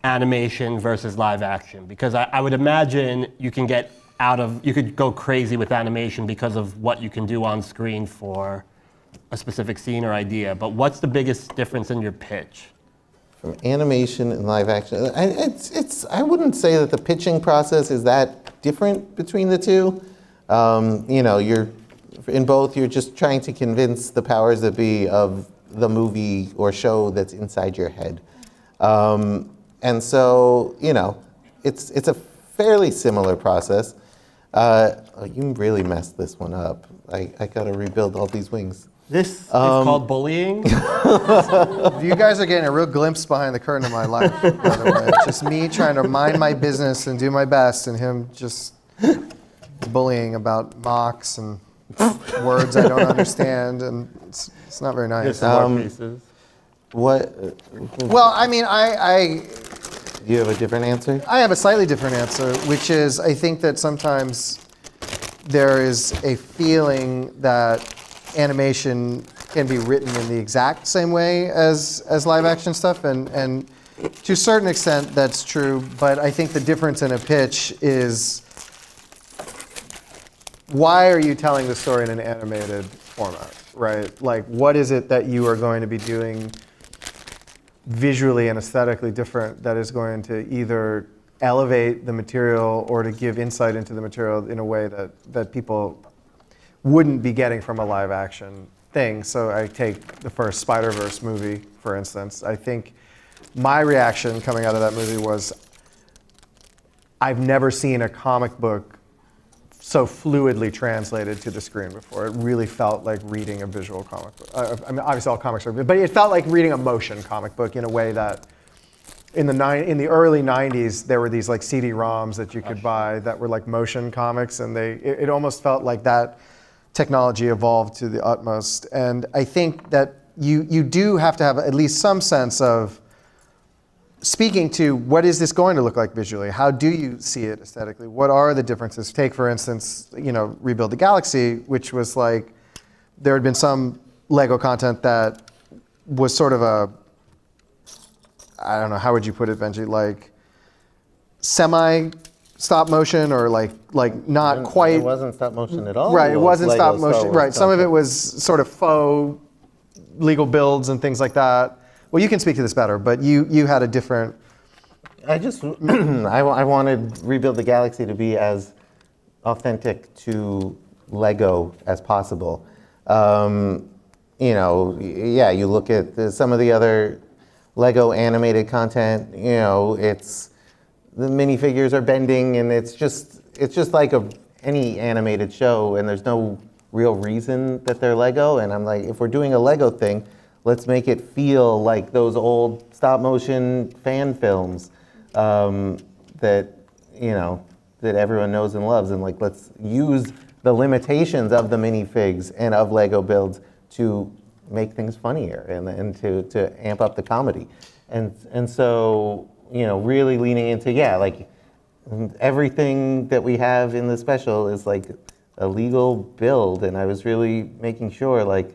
animation versus live action? Because I would imagine you could go crazy with animation because of what you can do on screen for a specific scene or idea. But what's the biggest difference in your pitch? From animation and live action, I wouldn't say that the pitching process is that different between the two. You're in both. You're just trying to convince the powers that be of the movie or show that's inside your head. And so, it's a fairly similar process. You really messed this one up. I gotta rebuild all these wings. This is called bullying. You guys are getting a real glimpse behind the curtain of my life, by the way. It's just me trying to mind my business and do my best, and him just bullying about mocks and words I don't understand, and it's not very nice. More pieces. What? Well, I mean, You have a different answer? I have a slightly different answer, which is I think that sometimes there is a feeling that animation can be written in the exact same way as live action stuff, and to a certain extent that's true, but I think the difference in a pitch is why are you telling the story in an animated format, right? Like, what is it that you are going to be doing visually and aesthetically different that is going to either elevate the material or to give insight into the material in a way that people wouldn't be getting from a live action thing. So I take the first Spider-Verse movie, for instance. I think my reaction coming out of that movie was, I've never seen a comic book so fluidly translated to the screen before. It really felt like reading a visual comic book. I mean, obviously all comics are, but it felt like reading a motion comic book in a way that in the early 90s, there were these like CD-ROMs that you could buy that were like motion comics, and it almost felt like that technology evolved to the utmost. And I think that you do have to have at least some sense of speaking to what is this going to look like visually? How do you see it aesthetically? What are the differences? Take, for instance, Rebuild the Galaxy, which was like, there had been some Lego content that was sort of I don't know, how would you put it, Benji? Like semi stop motion, or like not quite. It wasn't stop motion at all. Right, it wasn't Lego stop Star motion. Wars Right, some of it content. was sort of faux legal builds and things like that. Well, you can speak to this better, but you had a different. I just, I wanted Rebuild the Galaxy to be as authentic to Lego as possible. You look at some of the other Lego animated content, it's, the minifigures are bending, and it's just like any animated show, and there's no real reason that they're Lego. And I'm like, if we're doing a Lego thing, let's make it feel like those old stop motion fan films that everyone knows and loves, and like, let's use the limitations of the minifigs and of Lego builds to make things funnier and to amp up the comedy. And so, really leaning into, like everything that we have in the special is like a legal build. And I was really making sure, like,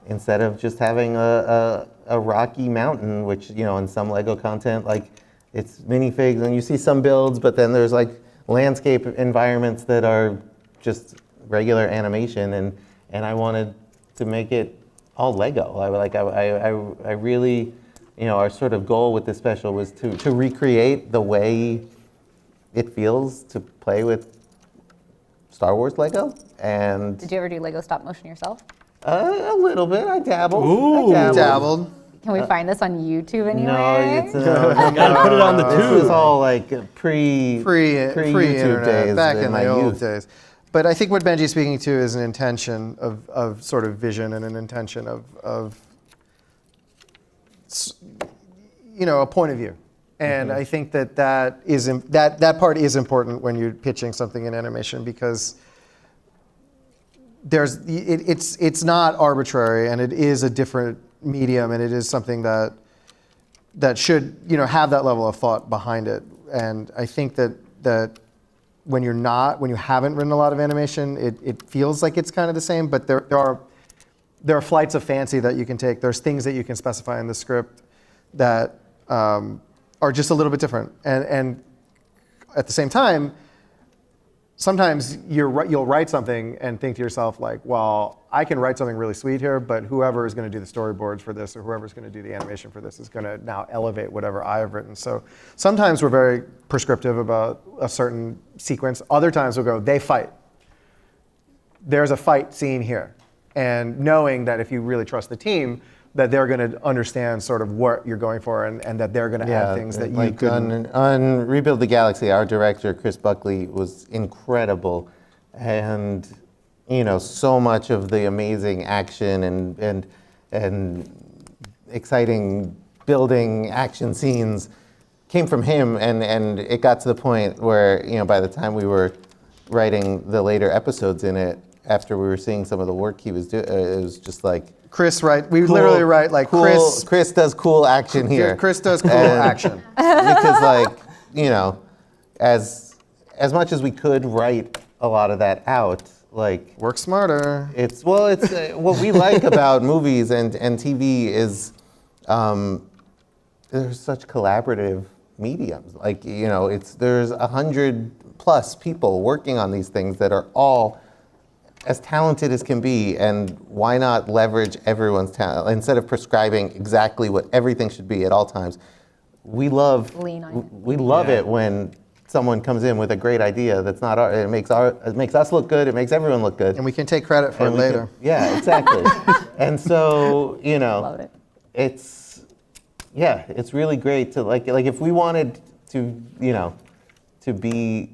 instead of just having a rocky mountain, which, in some Lego content, like, it's minifigs and you see some builds, but then there's like landscape environments that are just regular animation, and I wanted to make it all Lego. I really, our sort of goal with this special was to recreate the way it feels to play with Star Wars Lego. And Did you ever do Lego stop motion yourself? a little bit. I dabbled. Ooh. Dabbled. Can we find this on YouTube anywhere? No, it's Gotta put it on the This was tube. all like pre YouTube internet, days back in in my the old youth. days. But I think what Benji's speaking to is an intention of sort of vision, and an intention of a point of view. And I think that part is important when you're pitching something in animation, because it's not arbitrary, and it is a different medium, and it is something that should have that level of thought behind it. And I think that when you haven't written a lot of animation, it feels like it's kind of the same, but there are flights of fancy that you can take. There's things that you can specify in the script that are just a little bit different. And at the same time, sometimes you'll write something and think to yourself, like, well, I can write something really sweet here, but whoever is going to do the storyboards for this, or whoever's going to do the animation for this, is going to now elevate whatever I have written. So sometimes we're very prescriptive about a certain sequence. Other times we'll go, they fight. There's a fight scene here. And knowing that if you really trust the team, that they're going to understand sort of what you're going for, and that they're going to add things that you like couldn't. on Rebuild the Galaxy, our director Chris Buckley was incredible, and so much of the amazing action and exciting building action scenes came from him, and it got to the point where by the time we were writing the later episodes in it, after we were seeing some of the work he was doing, it was just like Chris, right? We literally write like cool, Chris does cool action here. Chris does cool action. Because as much as we could write a lot of that out, Work smarter. it's what we like about movies and TV is there's such collaborative mediums. There's 100+ people working on these things that are all as talented as can be, and why not leverage everyone's talent instead of prescribing exactly what everything should be at all times? We love it when someone comes in with a great idea that's not it makes us look good, it makes everyone look good. And we can take credit for it later. Yeah, exactly. And so, Love it. it's really great to like if we wanted to, to be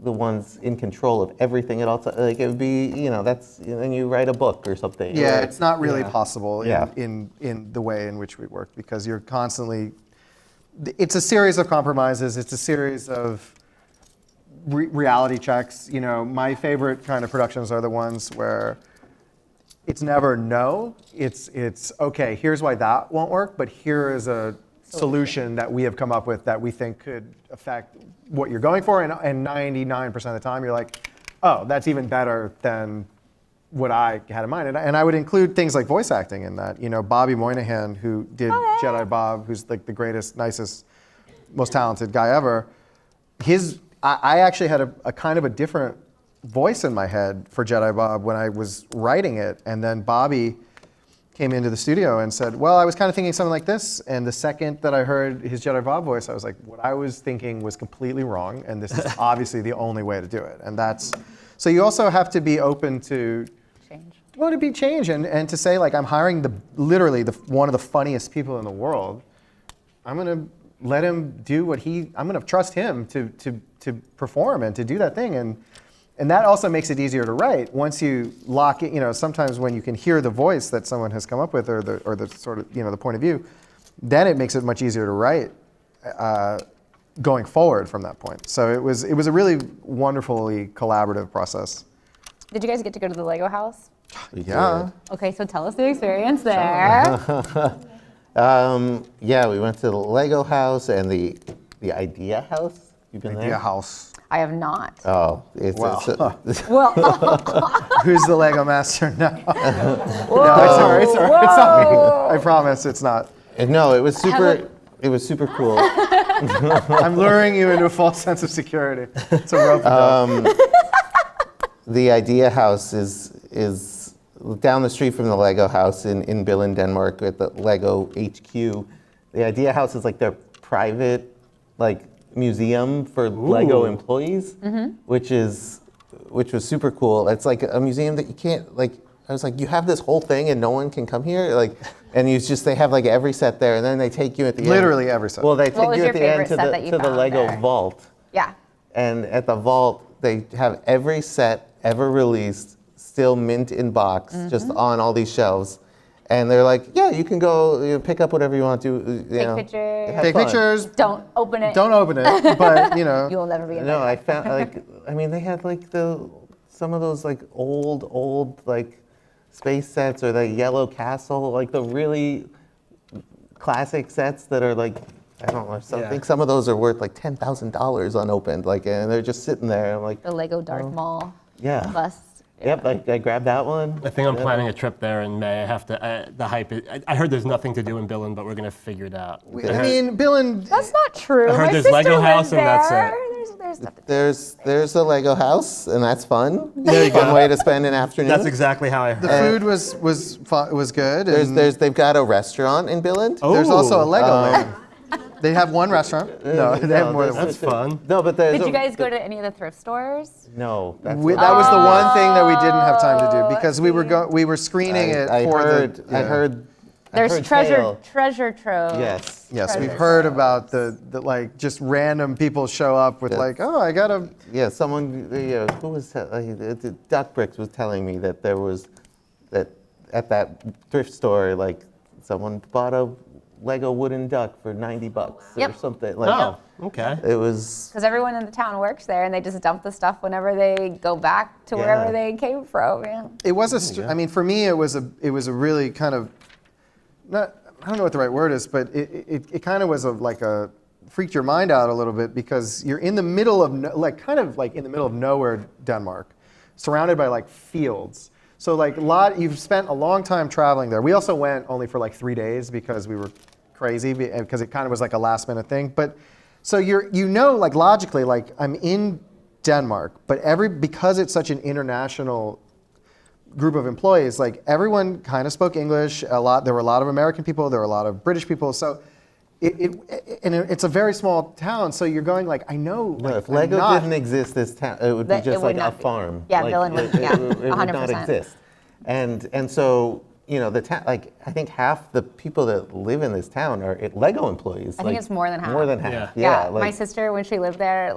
the ones in control of everything at all times, it would be, then you write a book or something. Yeah, Or- it's not really possible Yeah. in the way in which we work, because you're constantly, it's a series of compromises, it's a series of reality checks. My favorite kind of productions are the ones where it's never no, it's okay, here's why that won't work, but here is a solution that we have come up with that we think could affect what you're going for, and 99% of the time you're like, oh, that's even better than what I had in mind. And I would include things like voice acting in that. Bobby Moynihan, who did Jedi Bob, who's like the greatest, nicest, most talented guy ever. I actually had a kind of a different voice in my head for Jedi Bob when I was writing it, and then Bobby came into the studio and said, well, I was kind of thinking something like this, and the second that I heard his Jedi Bob voice, I was like, what I was thinking was completely wrong, and this is obviously the only way to do it. And so you also have to be open to Change. well, to be change, and to say, like, I'm hiring literally one of the funniest people in the world. I'm gonna let him do I'm gonna trust him to perform and to do that thing, and that also makes it easier to write. Once you lock it, sometimes when you can hear the voice that someone has come up with, or the sort of, the point of view, then it makes it much easier to write going forward from that point. So it was a really wonderfully collaborative process. Did you guys get to go to the Lego house? Yeah. Okay, so tell us the experience there. Yeah, we went to the Lego house and the Idea house. You've been Idea there? house. I have not. Oh, it's Wow. Well, Who's the Lego master now? No, it's not me. I promise it's not. no, it was super cool. I'm luring you into a false sense of security. It's a rope. The Idea house is down the street from the Lego house in Billund, Denmark, at the Lego HQ. The Idea house is like their private museum for Lego employees, which was super cool. It's like a museum that you can't I was like, you have this whole thing and no one can come here, and they have every set there, and then they take you at the end. Literally every set. Well, they take was you your at the end favorite set that you to the found Lego there? vault, yeah. and at the vault they have every set ever released still mint in box, just on all these shelves. And they're like, yeah, you can go pick up whatever you want to. Take pictures. have Take fun. pictures. Don't open it. Don't open it. But You'll never be No, invited. I found they had some of those old space sets, or the Yellow Castle, the really classic sets that are I don't know, I think some of those are worth $10,000 unopened, and they're just sitting there. I'm like, The Lego Darth Maul yeah. bus. Yep, I grabbed that one. I think I'm planning a trip there in May. I have to. The hype. I heard there's nothing to do in Billund, but we're gonna figure it out. I mean, Bill and That's not true. I heard My there's sister Lego lives house and that's there. it. There's stuff to do. There's a Lego house, and that's fun. Fun way to spend an afternoon. That's exactly how I heard. the food was good. And They've got a restaurant in Billund. there's also a Lego land. They have one restaurant. No, they have more than one. That's fun. No, but there's Did you guys go to any of the thrift stores? No, that's That was the one thing that we didn't have time to do, because we were screening it I for heard, the. I heard There's heard treasure tale. trove. Yes. Yes, we've Treasure heard troves. about the like just random people show up with Yes. like, oh, I got a. Yeah, someone, who was, Duck Bricks was telling me that there was, that at that thrift store, like, someone bought a Lego wooden duck for $90 or Yep. something. Like, Oh, okay. it was, Because everyone in the town works there, and they just dump the stuff whenever they go back to wherever Yeah. they came from. Yeah. It was I mean, for me, it was a really kind of, not, I don't know what the right word is, but it kind of was freaked your mind out a little bit because you're in the middle of, kind of like in the middle of nowhere, Denmark, surrounded by like fields. So like you've spent a long time traveling there. We also went only for like 3 days because we were crazy, because it kind of was like a last minute thing. But so like logically, like I'm in Denmark, but because it's such an international group of employees, like everyone kind of spoke English. There were a lot of American people, there were a lot of British people. So it's a very small town. So you're going like, I know. no, like, if Lego I'm not- didn't exist, this town, it would be That- it just would like a not be. farm. Yeah, like, Villain would- yeah, it would not 100%. exist. And so, the town, like, I think half the people that live in this town are Lego employees. I think it's more than half. More than half, Yeah. yeah. My sister, when she lived there,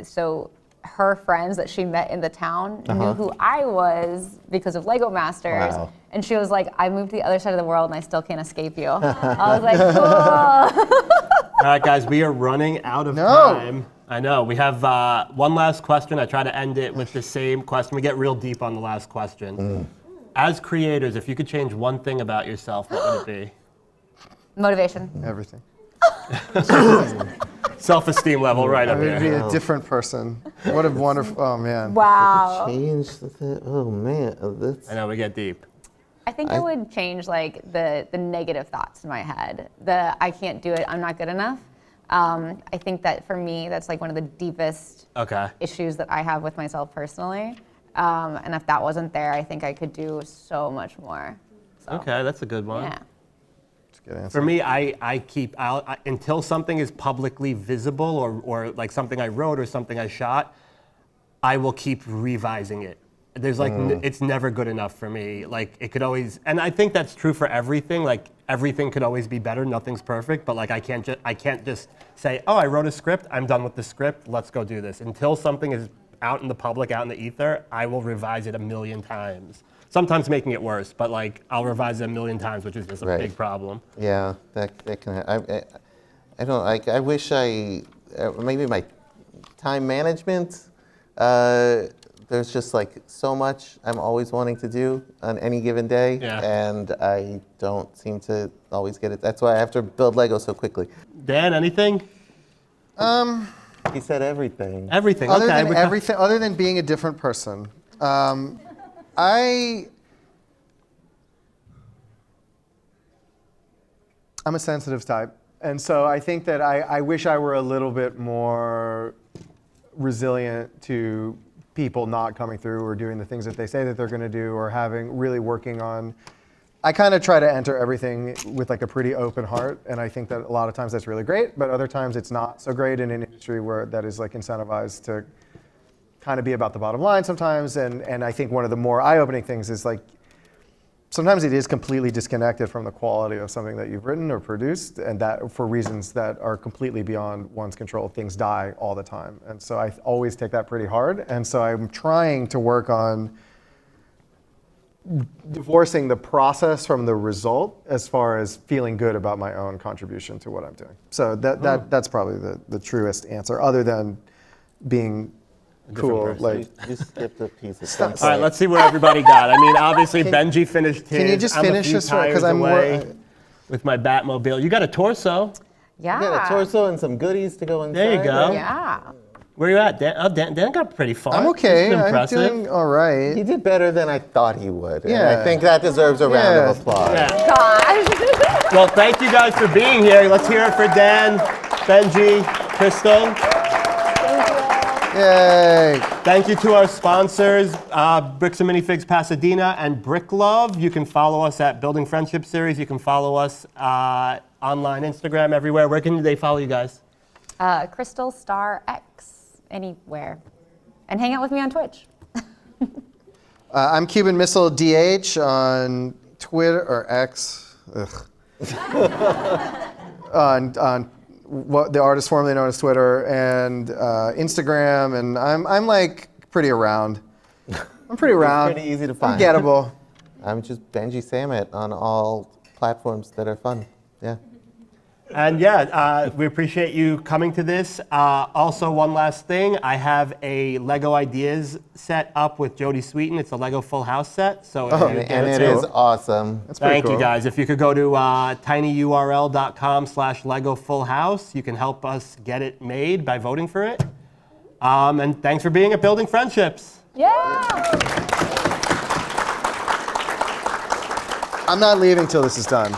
so her friends that she met in the town knew who I was because of Lego Masters. Wow. And she was like, I moved to the other side of the world and I still can't escape you. I was like, cool. All right, guys, we are running out of No. time. I know. We have one last question. I try to end it with the same question. We get real deep on the last question. As creators, if you could change one thing about yourself, what would it be? Motivation. Everything. Self-esteem level right I up would be here. a different person. What a wonderful, oh man. Wow. Change the, oh man, that's, I know, we get deep. I think I would change like the negative thoughts in my head. The I can't do it, I'm not good enough. I think that for me, that's like one of the deepest Okay. issues that I have with myself personally. And if that wasn't there, I think I could do so much more. So, Okay, that's a good one. Yeah. That's a good answer. For me, until something is publicly visible or like something I wrote or something I shot, I will keep revising it. There's like, it's never good enough for me. Like it could always, and I think that's true for everything. Like everything could always be better. Nothing's perfect, but like I can't just say, oh, I wrote a script. I'm done with the script. Let's go do this. Until something is out in the public, out in the ether, I will revise it 1,000,000 times. Sometimes making it worse, but like I'll revise it 1,000,000 times, which is just a Right. big problem. yeah, that can, I don't, like, I wish maybe my time management, there's just like so much I'm always wanting to do on any given day, Yeah. and I don't seem to always get it. That's why I have to build Lego so quickly. Dan, anything? He said everything. Everything. Other okay. than everything, other than being a different person, I'm a sensitive type, and so I think that I wish I were a little bit more resilient to people not coming through or doing the things that they say that they're going to do, or really working on. I kind of try to enter everything with like a pretty open heart, and I think that a lot of times that's really great, but other times it's not so great in an industry where that is like incentivized to kind of be about the bottom line sometimes. And I think one of the more eye-opening things is like sometimes it is completely disconnected from the quality of something that you've written or produced, and that for reasons that are completely beyond one's control. Things die all the time, and so I always take that pretty hard. And so I'm trying to work on divorcing the process from the result as far as feeling good about my own contribution to what I'm doing. So that's probably the truest answer, other than being cool. person. Like, You skipped a piece of stuff. All right, let's see what everybody got. I mean, obviously Benji finished his. can you just I'm a finish few this one? Because tires I'm away with my Batmobile. You got a torso. Yeah. You got a torso and some goodies to go inside. There you go. Yeah. Where you at, Dan? Oh, Dan got pretty far. I'm okay. This is I'm impressive. doing all right. He did better than I thought he would. And Yeah. I think that deserves a round Yeah. of applause. Yeah. Gosh. Well, thank you guys for being here. Let's hear it for Dan, Benji, Krystle. Yay. Thank you to our sponsors, Bricks and Minifigs Pasadena and Brick Love. You can follow us at Building Friendship Series. You can follow us online, Instagram, everywhere. Where can they follow you guys? Krystle Starr X, anywhere. And hang out with me on Twitch. I'm Cuban Missile DH on Twitter or X. Ugh. on what the artist formerly known as Twitter and Instagram, and I'm like pretty around. I'm pretty around. Pretty easy to find. I'm gettable. I'm just Benji Samit on all platforms that are fun. Yeah. And yeah, we appreciate you coming to this. Also, one last thing, I have a Lego Ideas set up with Jodie Sweetin. It's a Lego Full House set. So if you And, get and it too. is awesome. That's pretty Thank cool. you guys. If you could go to tinyurl.com/Lego Full House, you can help us get it made by voting for it. And thanks for being at Building Friendships. Yeah. I'm not leaving till this is done.